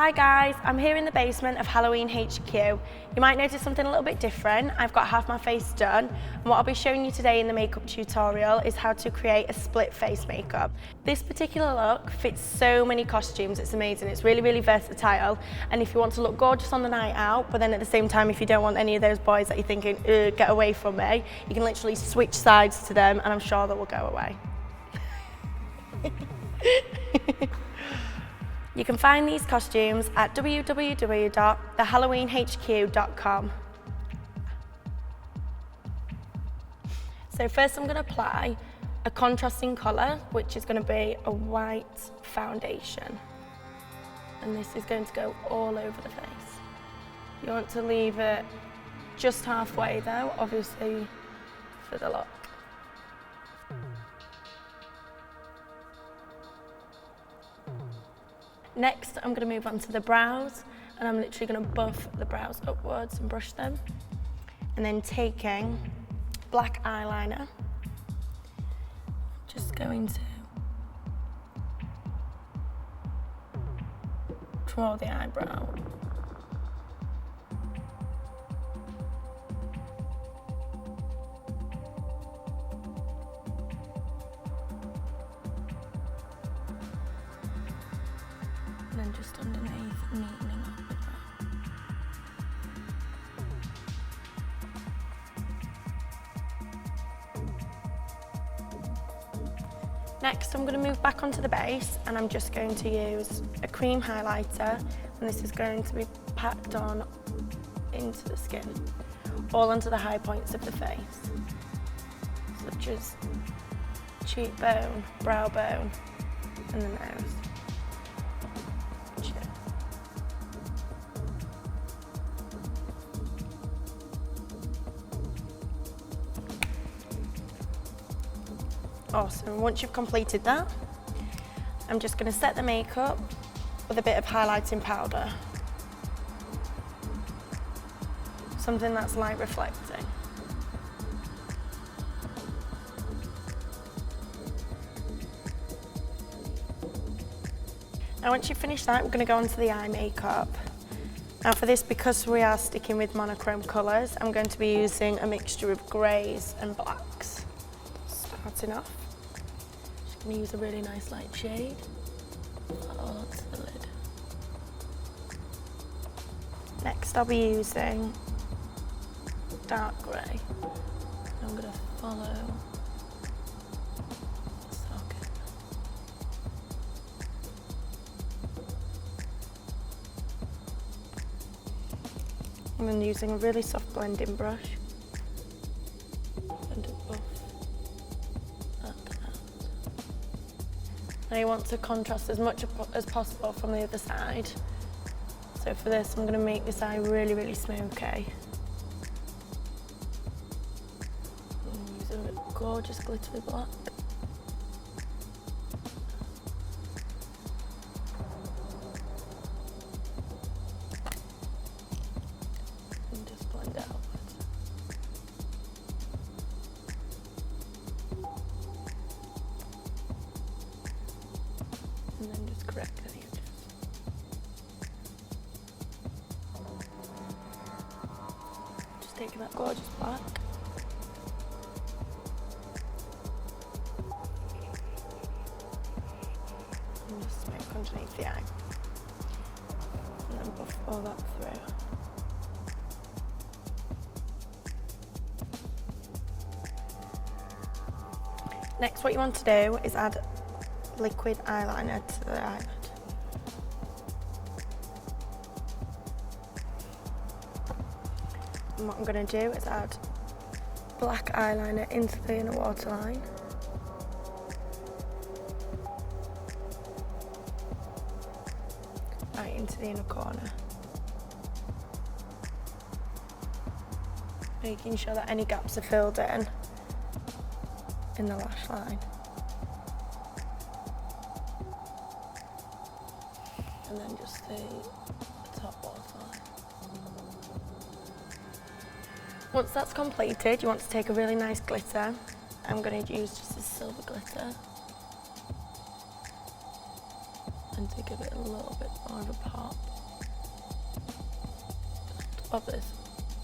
Hi guys, I'm here in the basement of HalloweenHQ. You might notice something a little bit different. I've got half my face done, and what I'll be showing you today in the makeup tutorial is how to create a split face makeup. This particular look fits so many costumes, it's amazing. It's really, really versatile, and if you want to look gorgeous on the night out, but then at the same time, if you don't want any of those boys that you're thinking, get away from me, you can literally switch sides to them, and I'm sure that will go away. You can find these costumes at www.thehalloweenhq.com. So first I'm going to apply a contrasting colour, which is going to be a white foundation. And this is going to go all over the face. You want to leave it just halfway though, obviously for the look. Next, I'm going to move on to the brows, and I'm literally going to buff the brows upwards and brush them. And then taking black eyeliner, just going to draw the eyebrow. And then just underneath, neatening up the brow. Next, I'm going to move back onto the base, and I'm just going to use a cream highlighter, and this is going to be packed on into the skin, all onto the high points of the face, such as cheekbone, brow bone, and the nose. Awesome, once you've completed that, I'm just going to set the makeup with a bit of highlighting powder. Something that's light reflecting. Now once you've finished that, we're going to go on to the eye makeup. Now for this, because we are sticking with monochrome colours, I'm going to be using a mixture of greys and blacks. Starting off. I'm going to use a really nice light shade onto the lid. Next I'll be using dark grey. I'm going to follow the socket. And then using a really soft blending brush. Now you want to contrast as much as possible from the other side. So for this, I'm going to make this eye really, really smoky. I'm using a gorgeous glittery black. And just blend it outwards. And then just correct the edges. Just taking that gorgeous black. And just smoke underneath the eye. And then buff all that through. Next, what you want to do is add liquid eyeliner to the eyelid. And what I'm going to do is add black eyeliner into the inner waterline. Right into the inner corner. Making sure that any gaps are filled in the lash line. And then just the top waterline. Once that's completed, you want to take a really nice glitter. I'm going to use just a silver glitter. And and to give it a little bit more of a pop. Of this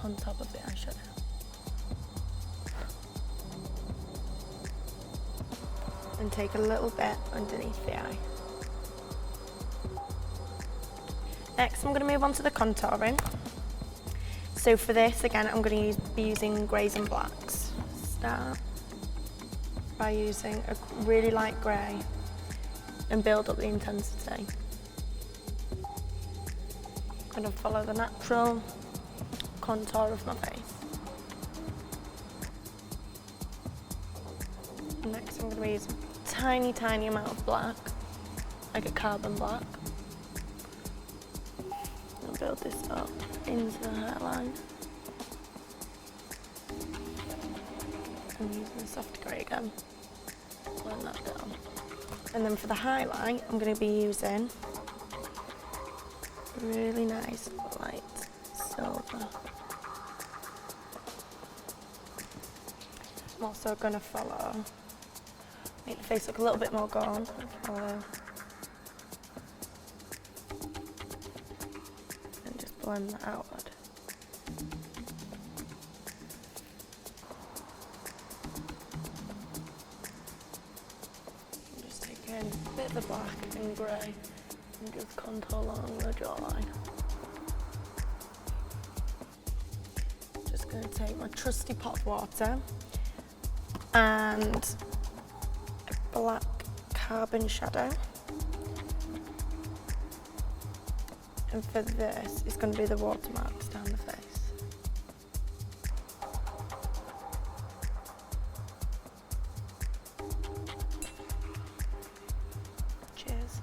on top of the eyeshadow. And take a little bit underneath the eye. Next, I'm going to move on to the contouring. So for this, again, I'm going to be using greys and blacks. Start by using a really light grey and build up the intensity. I'm going to follow the natural contour of my face. Next, I'm going to use a tiny amount of black, like a carbon black. And build this up into the hairline. I'm using a soft grey again. Blend that down. And then for the highlight, I'm going to be using really nice light silver. I'm also going to make the face look a little bit more gone. And just blend that outward. I'm just taking a bit of the black and grey and just contour along the jawline. Just going to take my trusty pot water and a black carbon shadow. And for this, it's going to be the watermarks down the face. Cheers.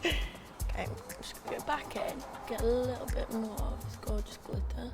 Okay, I'm just going to go back in, get a little bit more of this gorgeous glitter,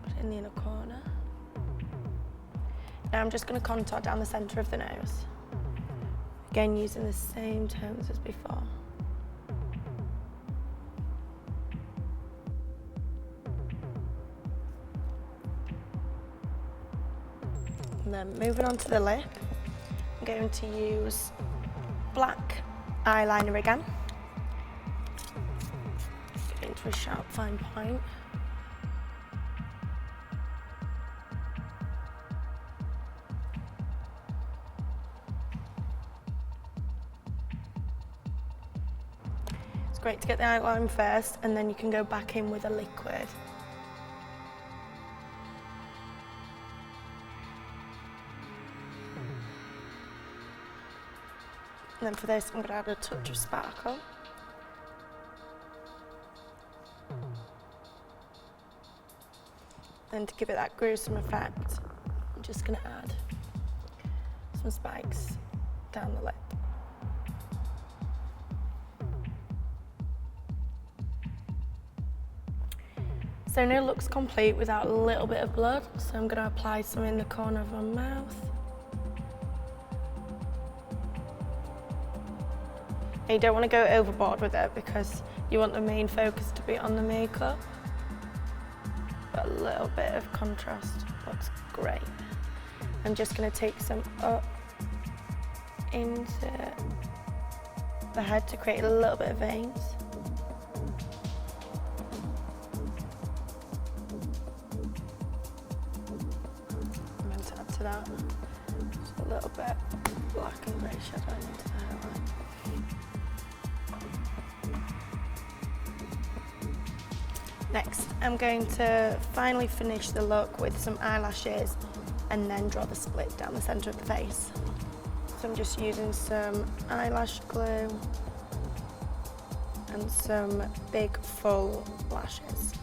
put it in the inner corner. Now I'm just going to contour down the centre of the nose. Again, using the same tones as before. And then moving on to the lip, I'm going to use black eyeliner again. Get into a sharp fine point. It's great to get the eyeliner first, and then you can go back in with a liquid. And then for this, I'm going to add a touch of sparkle. And to give it that gruesome effect, I'm just going to add some spikes down the lip. So no look's complete without a little bit of blood, so I'm going to apply some in the corner of my mouth. And you don't want to go overboard with it because you want the main focus to be on the makeup. But a little bit of contrast looks great. I'm just going to take some up into the head to create a little bit of veins. I'm going to add to that just a little bit of black and grey shadow into the hairline. Next, I'm going to finally finish the look with some eyelashes and then draw the split down the centre of the face. So I'm just using some eyelash glue and some big full lashes.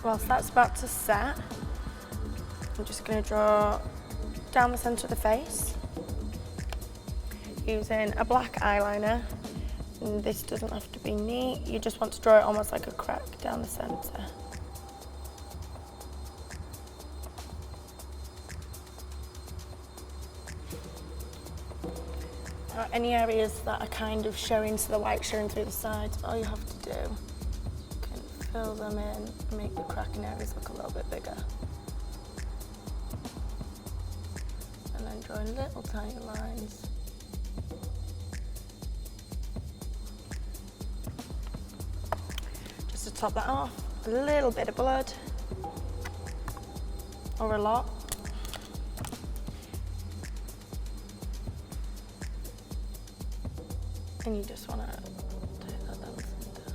Whilst that's about to set, I'm just going to draw down the centre of the face using a black eyeliner. And this doesn't have to be neat, you just want to draw it almost like a crack down the centre. Any areas that are kind of showing, so the white showing through the sides, all you have to do, you can fill them in and make the cracking areas look a little bit bigger. And then drawing little tiny lines. Just to top that off, a little bit of blood, or a lot. And you just want to take that down the center.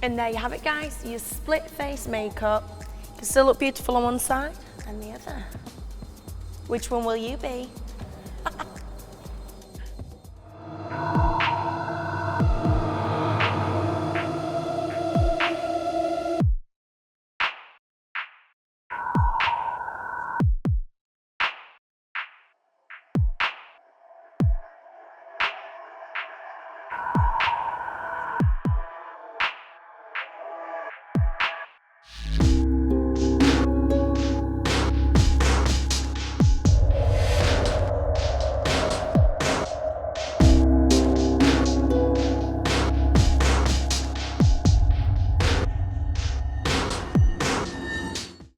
And there you have it, guys, your split face makeup. You can still look beautiful on one side and the other. Which one will you be?